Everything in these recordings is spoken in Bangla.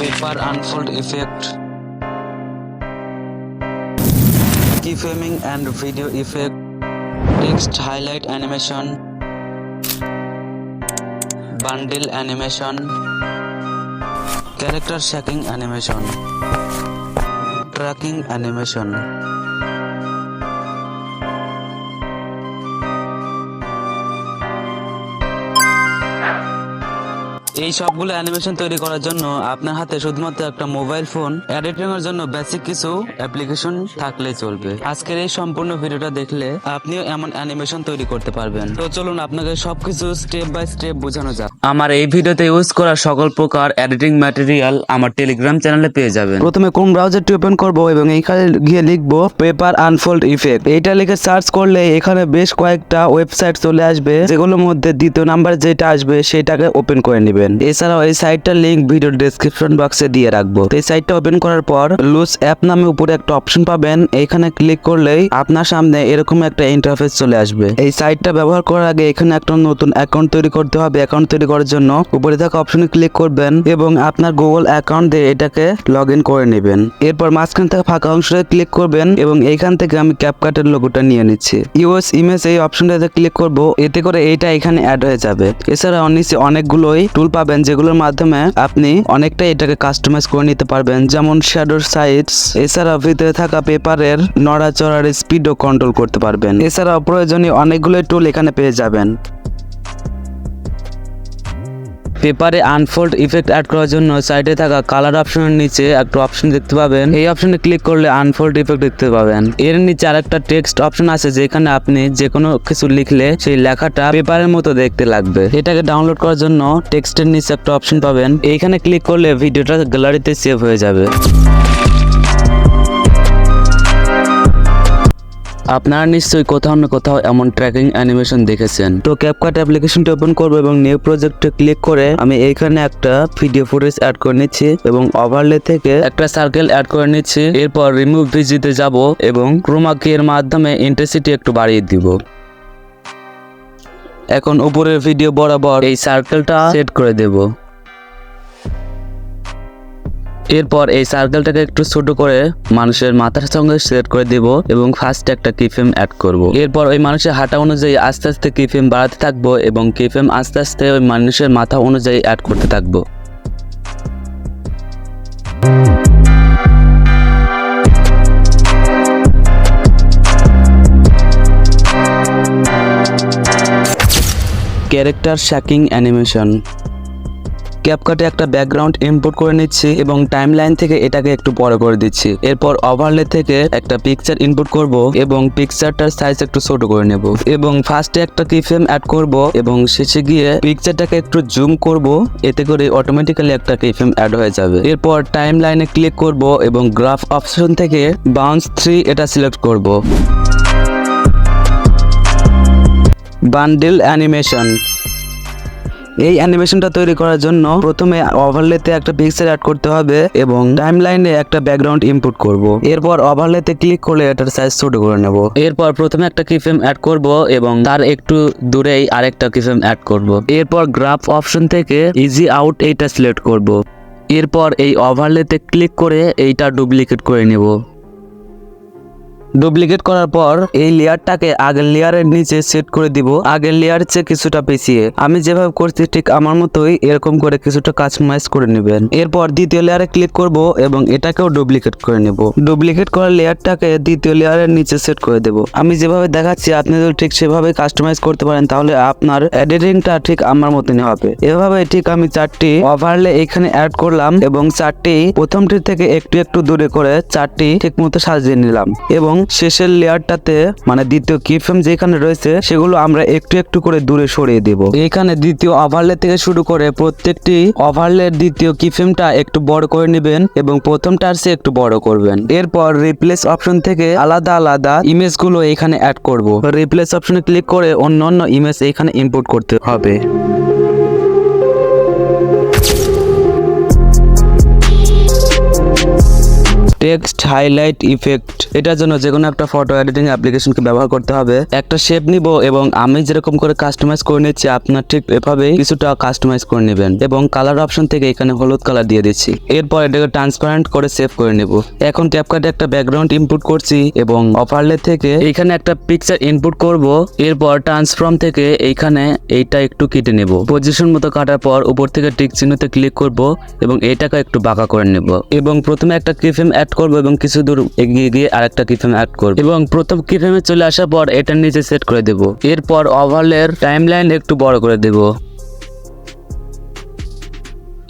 paper unfold effect, keyframing and video effect, text highlight animation, bundle animation, character shaping animation, tracking animation. এই সবগুলো অ্যানিমেশন তৈরি করার জন্য আপনার হাতে শুধুমাত্র একটা মোবাইল ফোন, এডিটিং এর জন্য বেসিক কিছু অ্যাপ্লিকেশন থাকলেই চলবে। আজকের এই সম্পূর্ণ ভিডিওটা দেখলে আপনিও এমন অ্যানিমেশন তৈরি করতে পারবেন। তো চলুন আপনাকে সবকিছু স্টেপ বাই স্টেপ বোঝানো যাক। আমার এই ভিডিওতে ইউজ করা সকল প্রকার এডিটিং ম্যাটেরিয়াল আমার টেলিগ্রাম চ্যানেলে পেয়ে যাবেন। প্রথমে কোন ব্রাউজারটি ওপেন করব এবং এইখানে গিয়ে লিখবো পেপার আনফোল্ড ইফেক্ট। এইটা লিখে সার্চ করলে এখানে বেশ কয়েকটা ওয়েবসাইট চলে আসবে, যেগুলোর মধ্যে দ্বিতীয় নাম্বার যেটা আসবে সেটাকে ওপেন করে নেবেন। এছাড়াও এই সাইটটার লিংক ভিডিও ডেসক্রিপশন বক্সে দিয়ে রাখবো। এই সাইটটা ওপেন করার পর লুজ অ্যাপ নামে উপরে একটা অপশন পাবেন, এইখানে ক্লিক করলেই আপনার সামনে এরকম একটা ইন্টারফেস চলে আসবে। এই সাইটটা ব্যবহার করার আগে এখানে একটা নতুন অ্যাকাউন্ট তৈরি করতে হবে। অ্যাকাউন্ট তৈরি করার জন্য উপরে থাকা অপশনে ক্লিক করবেন এবং আপনার গুগল অ্যাকাউন্ট দিয়ে এটাকে লগ ইন করে নেবেন। এরপর মাঝখান থেকে ফাঁকা অংশে ক্লিক করবেন এবং এইখান থেকে আমি ক্যাপকাটের লোগোটা নিয়ে নিচ্ছি। ইউএস ইমেজ এই অপশনটাতে ক্লিক করব, এতে করে এইটা এখানে অ্যাড হয়ে যাবে। এছাড়াও নিচে অনেকগুলোই টুল পাবেন, যেগুলোর মাধ্যমে আপনি অনেকটাই এটাকে কাস্টমাইজ করে নিতে পারবেন, যেমন শ্যাডোর সাইজ। এছাড়া ভিতরে থাকা পেপারের নড়াচড়ার স্পিডও কন্ট্রোল করতে পারবেন। এছাড়াও প্রয়োজনীয় অনেকগুলো টুল এখানে পেয়ে যাবেন। পেপারে আনফোল্ড ইফেক্ট অ্যাড করার জন্য সাইডে থাকা কালার অপশনের নিচে একটা অপশন দেখতে পাবেন। এই অপশনে ক্লিক করলে আনফোল্ড ইফেক্ট দেখতে পাবেন। এর নিচে আরেকটা টেক্সট অপশন আছে, যেখানে আপনি যে কোনো কিছু লিখলে সেই লেখাটা পেপারের মতো দেখতে লাগবে। এটাকে ডাউনলোড করার জন্য টেক্সটের নিচে একটা অপশন পাবেন, এইখানে ক্লিক করলে ভিডিওটা গ্যালারিতে সেভ হয়ে যাবে। আপনারা নিশ্চয়ই কোথাও না কোথাও এমন ট্র্যাকিং অ্যানিমেশন দেখেছেন। তো ক্যাপকাট অ্যাপ্লিকেশনটি ওপেন করবো এবং নিউ প্রজেক্টে ক্লিক করে আমি এইখানে একটা ভিডিও ফুটেজ অ্যাড করে নিচ্ছি এবং ওভারলে থেকে একটা সার্কেল অ্যাড করে নিচ্ছি। এরপর রিমুভ ভিজিতে যাব এবং ক্রোমা কি এর মাধ্যমে ইন্টেন্সিটি একটু বাড়িয়ে দিব। এখন উপরের ভিডিও বরাবর এই সার্কেলটা সেট করে দেব। এরপর এই সার্কেলটাকে একটু ছোট করে মানুষের মাথার সঙ্গে সেট করে দেব এবং ফার্স্ট একটা কিফ্রেম অ্যাড করব। এরপর ওই মানুষের হাঁটা অনুযায়ী আস্তে আস্তে কিফ্রেম বাড়াতে থাকবো এবং কিফ্রেম আস্তে আস্তে ওই মানুষের মাথা অনুযায়ী অ্যাড করতে থাকবো। Character shaking animation. ক্যাপকাটে একটা ব্যাকগ্রাউন্ড ইনপুট করে নিচ্ছি এবং টাইমলাইন থেকে এটাকে একটু বড় করে দিচ্ছি। এরপর ওভারলে থেকে একটা পিকচার ইনপুট করব এবং পিকচারটার সাইজ একটু ছোট করে নেব এবং ফার্স্টে একটা কিফ্রেম অ্যাড করব এবং শেষে গিয়ে পিকচারটাকে একটু জুম করব, এতে করে অটোমেটিক্যালি একটা কিফ্রেম অ্যাড হয়ে যাবে। এরপর টাইমলাইনে ক্লিক করব এবং গ্রাফ অপশন থেকে বাউন্স 3 এটা সিলেক্ট করব। Bundle animation. এই অ্যানিমেশনটা তৈরি করার জন্য প্রথমে ওভারলেতে একটা পিকচার অ্যাড করতে হবে এবং টাইমলাইনে একটা ব্যাকগ্রাউন্ড ইনপুট করব। এরপর ওভারলেতে ক্লিক করলে এটার সাইজ ছোট করে নেব। এরপর প্রথমে একটা কিফ্রেম অ্যাড করব এবং তার একটু দূরেই আরেকটা কিফ্রেম অ্যাড করব। এরপর গ্রাফ অপশন থেকে ইজি আউট এইটা সিলেক্ট করব। এরপর এই ওভারলেতে ক্লিক করে এইটা ডুপ্লিকেট করে নেব। ডুপ্লিকেট করার পর এই লেয়ারটাকে আগের লেয়ারের নিচে সেট করে দিব, আগের লেয়ারের চেয়ে কিছুটা পেছিয়ে। আমি যেভাবে করছি ঠিক আমার মতোই এরকম করে কিছুটা কাস্টমাইজ করে নেবেন। এরপর দ্বিতীয় লেয়ারে ক্লিক করব এবং এটাকেও ডুপ্লিকেট করে নেব। ডুপ্লিকেট করা লেয়ারটাকে দ্বিতীয় লেয়ারের নিচে সেট করে দেব। আমি যেভাবে দেখাচ্ছি আপনি যদি ঠিক সেভাবে কাস্টমাইজ করতে পারেন তাহলে আপনার এডিটিংটা ঠিক আমার মতনই হবে। এভাবে ঠিক আমি 4টি ওভারলে এখানে অ্যাড করলাম এবং 4টি প্রথমটির থেকে একটু একটু দূরে করে 4টি ঠিক মতো সাজিয়ে নিলাম এবং শেষের লেয়ারটাতে মানে দ্বিতীয় কিফ্রেম যেখানে রয়েছে সেগুলো আমরা একটু একটু করে দূরে সরিয়ে দেব। এখানে দ্বিতীয় ওভারলে থেকে শুরু করে প্রত্যেকটি ওভারলের দ্বিতীয় কিফ্রেমটা একটু বড় করে নেবেন এবং প্রথমটার চেয়ে একটু বড় করবেন। এরপর রিপ্লেস অপশন থেকে আলাদা আলাদা ইমেজগুলো এখানে অ্যাড করব। রিপ্লেস অপশনে ক্লিক করে অন্য অন্য ইমেজ এখানে ইনপুট করতে হবে। Text highlight effect. এটার জন্য যে কোনো একটা ফটো এডিটিং অ্যাপ্লিকেশনকে ব্যবহার করতে হবে। একটা শেপ নিব এবং আমি যেরকম করে কাস্টমাইজ করে নিচ্ছি আপনার ঠিক এভাবেই কিছুটা কাস্টমাইজ করে নেবেন এবং কালার অপশন থেকে এখানে হলুদ কালার দিয়ে দিচ্ছি। এরপর এটাকে ট্রান্সপারেন্ট করে সেভ করে নেব। এখন ক্যাপকাটে একটা ব্যাকগ্রাউন্ড ইনপুট করছি এবং ওভারলে থেকে এইখানে একটা পিকচার ইনপুট করব। এরপর ট্রান্সফর্ম থেকে এইখানে এইটা একটু কেটে নেব। পজিশন মতো কাটার পর উপর থেকে টিক চিহ্নতে ক্লিক করব এবং এটাকে একটু বাঁকা করে নেব এবং প্রথমে একটা কিফ্রেম অ্যাড করব এবং কিছু দূর এগিয়ে গিয়ে আরেকটা কিফ্রেম অ্যাড করব এবং প্রথম কিফ্রেমে চলে আসার পর এটার নিচে সেট করে দেব। এরপর ওভারলের টাইমলাইন একটু বড় করে দেব।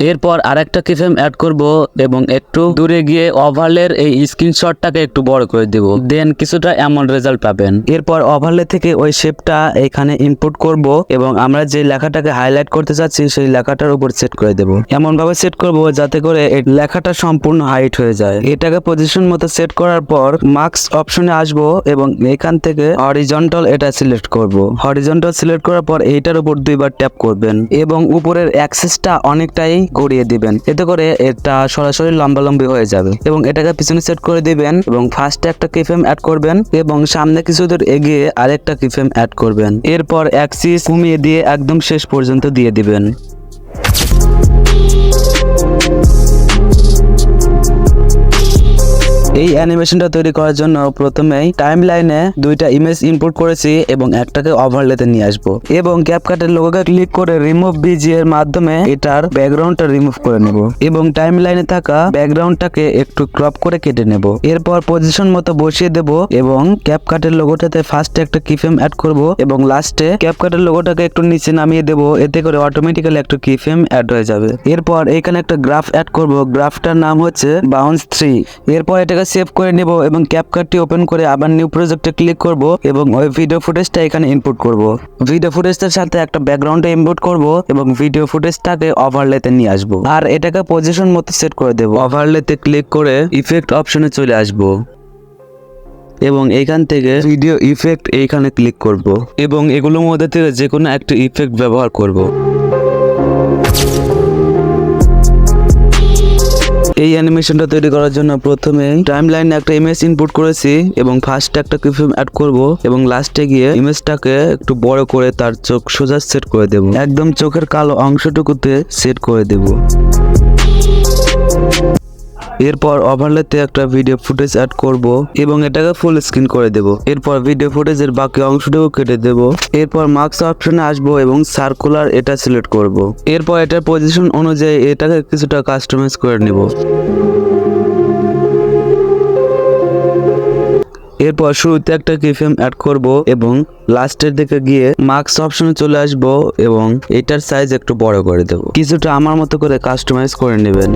এরপর আরেকটা কিফ্রেম অ্যাড করব এবং একটু দূরে গিয়ে ওভারলের এই স্ক্রিনশটটাকে একটু বড় করে দেব। দেন কিছুটা এমন রেজাল্ট পাবেন। এরপর ওভারলে থেকে ওই শেপটা এখানে ইনপুট করব এবং আমরা যে লেখাটাকে হাইলাইট করতে চাচ্ছি সেই লেখাটার উপর সেট করে দেব। এমন ভাবে সেট করব যাতে করে এই লেখাটা সম্পূর্ণ হাইট হয়ে যায়। এটাকে পজিশন মতো সেট করার পর মার্কস অপশনে আসব এবং এখান থেকে হরিজন্টাল এটা সিলেক্ট করব। হরিজন্টাল সিলেক্ট করার পর এইটার উপর দুইবার ট্যাপ করবেন এবং উপরের অ্যাক্সেসটা অনেকটাই ঘুরিয়ে দিবেন, এতে করে এটা সরাসরি লম্বালম্বি হয়ে যাবে এবং এটাকে পিছনে সেট করে দিবেন এবং ফার্স্টে একটা কিফ্রেম অ্যাড করবেন এবং সামনে কিছু দূর এগিয়ে আরেকটা কিফ্রেম অ্যাড করবেন। এরপর অ্যাক্সিস কমিয়ে দিয়ে একদম শেষ পর্যন্ত দিয়ে দিবেন। এই অ্যানিমেশনটা তৈরি করার জন্য প্রথমেই টাইমলাইনে দুইটা ইমেজ ইনপুট করেছি এবং একটাকে ওভারলেতে নিয়ে আসবো এবং ক্যাপকাটের লোগোকে ক্লিক করে রিমুভ বিজি এর মাধ্যমে এটার ব্যাকগ্রাউন্ডটা রিমুভ করে নেব এবং টাইমলাইনে থাকা ব্যাকগ্রাউন্ডটাকে একটু ক্রপ করে কেটে নেব। এরপর পজিশন মতো বসিয়ে দেব এবং ক্যাপকাটের লোগোটাতে ফার্স্টে একটা কিফ্রেম অ্যাড করব এবং লাস্টে ক্যাপকাটের লোগোটাকে একটু নিচে নামিয়ে দেব, এতে করে অটোমেটিক্যালি একটা কিফ্রেম অ্যাড হয়ে যাবে। এরপর এখানে একটা গ্রাফ অ্যাড করব, গ্রাফটার নাম হচ্ছে বাউন্স 3। এরপর এটাকে সেভ করে নেব এবং ক্যাপকাটটি ওপেন করে আবার নিউ প্রজেক্টে ক্লিক করব এবং ওই ভিডিও ফুটেজটা এখানে ইনপুট করব। ভিডিও ফুটেজটার সাথে একটা ব্যাকগ্রাউন্ডে ইনপুট করব এবং ভিডিও ফুটেজটাকে ওভারলেতে নিয়ে আসব আর এটাকে পজিশন মতো সেট করে দেব। ওভারলেতে ক্লিক করে ইফেক্ট অপশনে চলে আসব এবং এইখান থেকে ভিডিও ইফেক্ট এইখানে ক্লিক করব এবং এগুলোর মধ্যে থেকে যে কোনো একটা ইফেক্ট ব্যবহার করব। এই অ্যানিমেশনটা তৈরি করার জন্য প্রথমে টাইমলাইনে একটা ইমেজ ইনপুট করেছি এবং ফার্স্টে একটা কিফ্রেম অ্যাড করব এবং লাস্টে গিয়ে ইমেজটাকে একটু বড় করে তার চোখ সোজা সেট করে দেব, একদম চোখের কালো অংশটুকুতে সেট করে দেব। এরপর ওভারলেতে একটা ভিডিও ফুটেজ অ্যাড করব এবং এটাকে ফুল স্ক্রিন করে দেব। এরপর ভিডিও ফুটেজের বাকি অংশটুকু কেটে দেব। এরপর মার্কস অপশনে আসবো এবং সার্কুলার এটা সিলেক্ট করব। এরপর এটার পজিশন অনুযায়ী এটাকে কিছুটা কাস্টমাইজ করে নেব। এরপর শুরুতে একটা কিফ্রেম অ্যাড করব এবং লাস্টের দিকে গিয়ে মার্কস অপশনে চলে আসব এবং এটার সাইজ একটু বড় করে দেব। কিছুটা আমার মতো করে কাস্টমাইজ করে নেবেন।